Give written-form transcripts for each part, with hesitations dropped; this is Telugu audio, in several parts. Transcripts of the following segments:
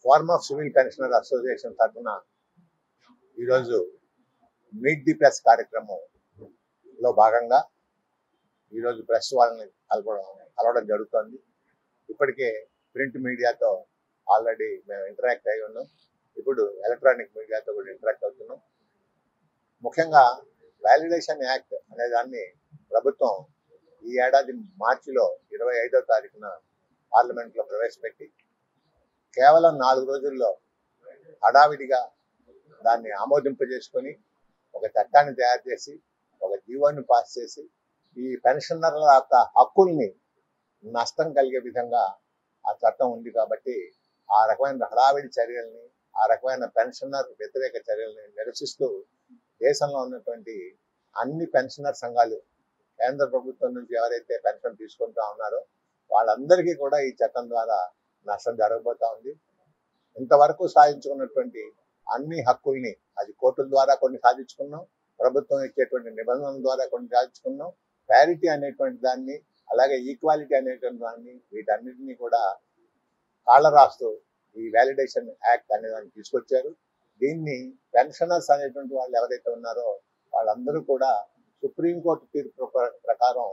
Form of civil pensioner association తరఫున ఈరోజు మీట్ ది ప్రెస్ కార్యక్రమంలో భాగంగా ఈరోజు ప్రెస్ వాళ్ళని కలవడం జరుగుతుంది. ఇప్పటికే ప్రింట్ మీడియాతో ఆల్రెడీ మేము ఇంటరాక్ట్ అయి ఉన్నాం. ఇప్పుడు ఎలక్ట్రానిక్ మీడియాతో కూడా ఇంటరాక్ట్ అవుతున్నాం. ముఖ్యంగా వాలిడేషన్ యాక్ట్ అనే దాన్ని ప్రభుత్వం ఈ ఏడాది మార్చిలో 25వ తారీఖున పార్లమెంట్లో ప్రవేశపెట్టి కేవలం 4 రోజుల్లో హడావిడిగా దాన్ని ఆమోదింపజేసుకొని ఒక చట్టాన్ని తయారు చేసి ఒక జీవోని పాస్ చేసి ఈ పెన్షనర్ల యొక్క హక్కుల్ని నష్టం కలిగే విధంగా ఆ చట్టం ఉంది. కాబట్టి ఆ రకమైన హడావిడి చర్యల్ని, ఆ రకమైన పెన్షనర్ వ్యతిరేక చర్యల్ని నిరసిస్తూ దేశంలో ఉన్నటువంటి అన్ని పెన్షనర్ సంఘాలు కేంద్ర ప్రభుత్వం నుంచి ఎవరైతే పెన్షన్ తీసుకుంటా ఉన్నారో వాళ్ళందరికీ కూడా ఈ చట్టం ద్వారా నష్టం జరగబోతా ఉంది. ఇంతవరకు సాధించుకున్నటువంటి అన్ని హక్కుల్ని, అది కోర్టుల ద్వారా కొన్ని సాధించుకున్నాం, ప్రభుత్వం ఇచ్చేటువంటి నిబంధనల ద్వారా కొన్ని సాధించుకున్నాం, ప్యారిటీ అనేటువంటి దాన్ని, అలాగే ఈక్వాలిటీ అనేటువంటి దాన్ని, వీటన్నిటినీ కూడా కాళ్ళ రాస్తూ ఈ వాలిడేషన్ యాక్ట్ అనే దాన్ని తీసుకొచ్చారు. దీన్ని పెన్షనర్స్ అనేటువంటి వాళ్ళు ఎవరైతే ఉన్నారో వాళ్ళందరూ కూడా సుప్రీంకోర్టు తీర్పు ప్రకారం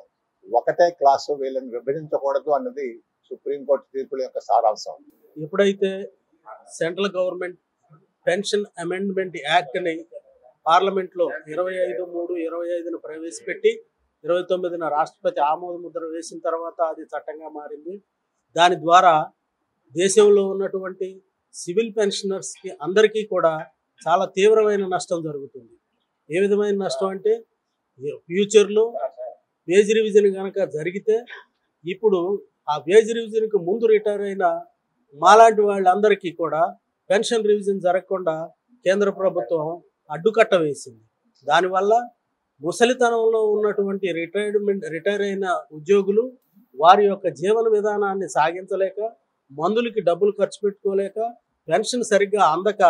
ఒకటే క్లాసు, వీళ్ళని విభజించకూడదు అన్నది సుప్రీంకోర్టు తీర్పుల యొక్క సారాంశం. ఎప్పుడైతే సెంట్రల్ గవర్నమెంట్ పెన్షన్ అమెండ్మెంట్ యాక్ట్ని పార్లమెంట్లో 25/3/25న ప్రవేశపెట్టి 29న రాష్ట్రపతి ఆమోద ముద్ర వేసిన తర్వాత అది చట్టంగా మారింది. దాని ద్వారా దేశంలో ఉన్నటువంటి సివిల్ పెన్షనర్స్కి అందరికీ కూడా చాలా తీవ్రమైన నష్టం జరుగుతుంది. ఏ విధమైన నష్టం అంటే, ఫ్యూచర్లో వేజ్ రివిజన్ కనుక జరిగితే ఇప్పుడు ఆ వేజ్ రివిజన్కి ముందు రిటైర్ అయిన మాలాంటి వాళ్ళందరికీ కూడా పెన్షన్ రివిజన్ జరగకుండా కేంద్ర ప్రభుత్వం అడ్డుకట్ట వేసింది. దానివల్ల ముసలితనంలో ఉన్నటువంటి రిటైర్ అయిన ఉద్యోగులు వారి యొక్క జీవన విధానాన్ని సాగించలేక, మందులకి డబ్బులు ఖర్చు పెట్టుకోలేక, పెన్షన్ సరిగ్గా అందక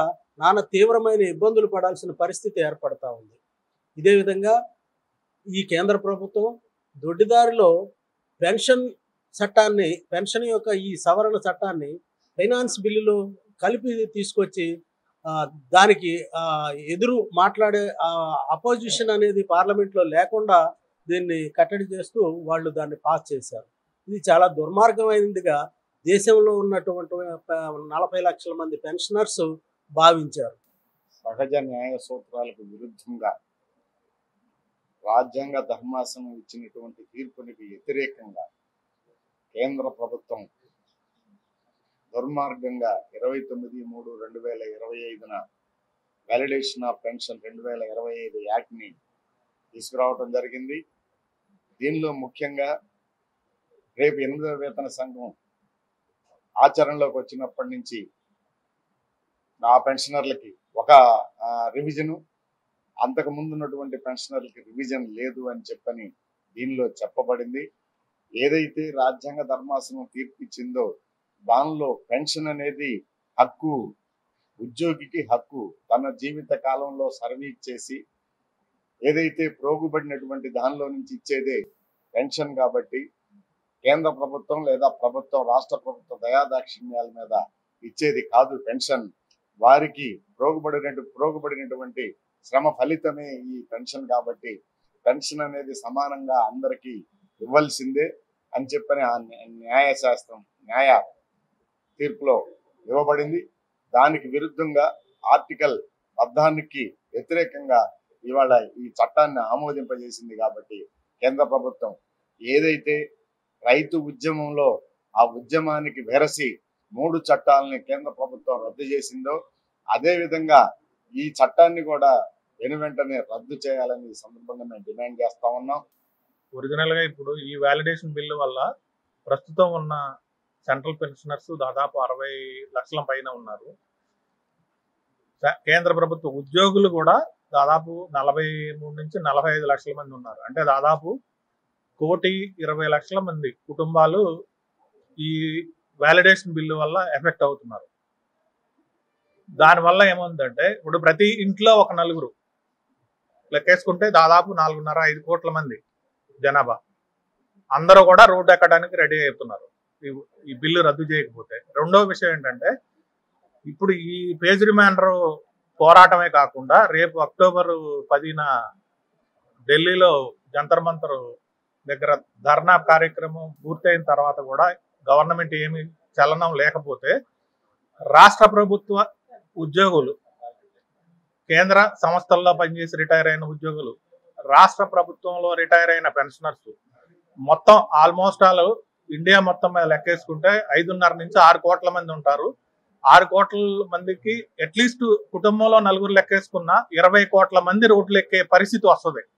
నానా తీవ్రమైన ఇబ్బందులు పడాల్సిన పరిస్థితి ఏర్పడతా ఉంది. ఇదే విధంగా ఈ కేంద్ర ప్రభుత్వం దొడ్డిదారిలో పెన్షన్ యొక్క ఈ సవరణ చట్టాన్ని ఫైనాన్స్ బిల్లులో కలిపి తీసుకొచ్చి దానికి ఎదురు మాట్లాడే అపోజిషన్ అనేది పార్లమెంట్లో లేకుండా దీన్ని కట్టడి చేస్తూ వాళ్ళు దాన్ని పాస్ చేశారు. ఇది చాలా దుర్మార్గమైనదిగా దేశంలో ఉన్నటువంటి 40 లక్షల మంది పెన్షనర్స్ భావించారు. సహజ న్యాయ సూత్రాలకు విరుద్ధంగా రాజ్యాంగ ధర్మాసనం ఇచ్చినటువంటి తీర్పునికి వ్యతిరేకంగా కేంద్ర ప్రభుత్వం దుర్మార్గంగా 29/3/2025న వాలిడేషన్ ఆఫ్ పెన్షన్ 2025 యాక్ట్ని తీసుకురావడం జరిగింది. దీనిలో ముఖ్యంగా రేపు 8వ వేతన సంఘం ఆచరణలోకి వచ్చినప్పటి నుంచి ఆ పెన్షనర్లకి ఒక రివిజను, అంతకు ముందు ఉన్నటువంటి పెన్షనర్లకి రివిజన్ లేదు అని చెప్పని దీనిలో చెప్పబడింది. ఏదైతే రాజ్యాంగ ధర్మాసనం తీర్పు ఇచ్చిందో దానిలో పెన్షన్ అనేది హక్కు, ఉద్యోగికి హక్కు, తన జీవిత కాలంలో సర్వీస్ చేసి ఏదైతే ప్రోగుబడినటువంటి దానిలో నుంచి ఇచ్చేదే పెన్షన్. కాబట్టి కేంద్ర ప్రభుత్వం లేదా రాష్ట్ర ప్రభుత్వ దయాదాక్షిణ్యాల మీద ఇచ్చేది కాదు పెన్షన్. వారికి ప్రోగుబడినటువంటి శ్రమ ఫలితమే ఈ పెన్షన్. కాబట్టి పెన్షన్ అనేది సమానంగా అందరికీ ఇవ్వాల్సిందే అని చెప్పని ఆ న్యాయ తీర్పులో ఇవ్వబడింది. దానికి విరుద్ధంగా ఆర్టికల్ 14కి వ్యతిరేకంగా ఇవాళ ఈ చట్టాన్ని ఆమోదింపజేసింది. కాబట్టి కేంద్ర ప్రభుత్వం ఏదైతే రైతు ఉద్యమంలో ఆ ఉద్యమానికి వెరసి 3 చట్టాలని కేంద్ర ప్రభుత్వం రద్దు చేసిందో అదే విధంగా ఈ చట్టాన్ని కూడా వెంటనే రద్దు చేయాలని ఈ సందర్భంగా మేము డిమాండ్ చేస్తా ఉన్నాం. ఒరిజినల్ గా ఇప్పుడు ఈ వాలిడేషన్ బిల్లు వల్ల ప్రస్తుతం ఉన్న సెంట్రల్ పెన్షనర్స్ దాదాపు 60 లక్షల పైన ఉన్నారు. కేంద్ర ప్రభుత్వ ఉద్యోగులు కూడా దాదాపు 43 నుంచి 45 లక్షల మంది ఉన్నారు. అంటే దాదాపు 1,20,00,000 మంది కుటుంబాలు ఈ వాలిడేషన్ బిల్లు వల్ల ఎఫెక్ట్ అవుతున్నారు. దానివల్ల ఏముందంటే ఇప్పుడు ప్రతి ఇంట్లో ఒక నలుగురు లెక్కేసుకుంటే దాదాపు 4.5 కోట్ల మంది జనాభా అందరూ కూడా రోడ్డు ఎక్కడానికి రెడీ అవుతున్నారు ఈ బిల్లు రద్దు చేయకపోతే. రెండో విషయం ఏంటంటే ఇప్పుడు ఈ పేజ్ రిమాండర్ పోరాటమే కాకుండా రేపు అక్టోబర్ 10న ఢిల్లీలో జంతర్ మంతర్ దగ్గర ధర్నా కార్యక్రమం పూర్తయిన తర్వాత కూడా గవర్నమెంట్ ఏమి చలనం లేకపోతే రాష్ట్ర ప్రభుత్వ ఉద్యోగులు, కేంద్ర సంస్థల్లో పనిచేసి రిటైర్ అయిన ఉద్యోగులు, రాష్ట్ర ప్రభుత్వంలో రిటైర్ అయిన పెన్షనర్స్ మొత్తం ఆల్మోస్ట్ ఆల్ ఇండియా మొత్తం మీద లెక్కేసుకుంటే 5.5 నుంచి 6 కోట్ల మంది ఉంటారు. 6 కోట్ల మందికి అట్లీస్ట్ కుటుంబంలో 4 లెక్కేసుకున్న 20 కోట్ల మంది రోడ్లు ఎక్కే పరిస్థితి వస్తుంది.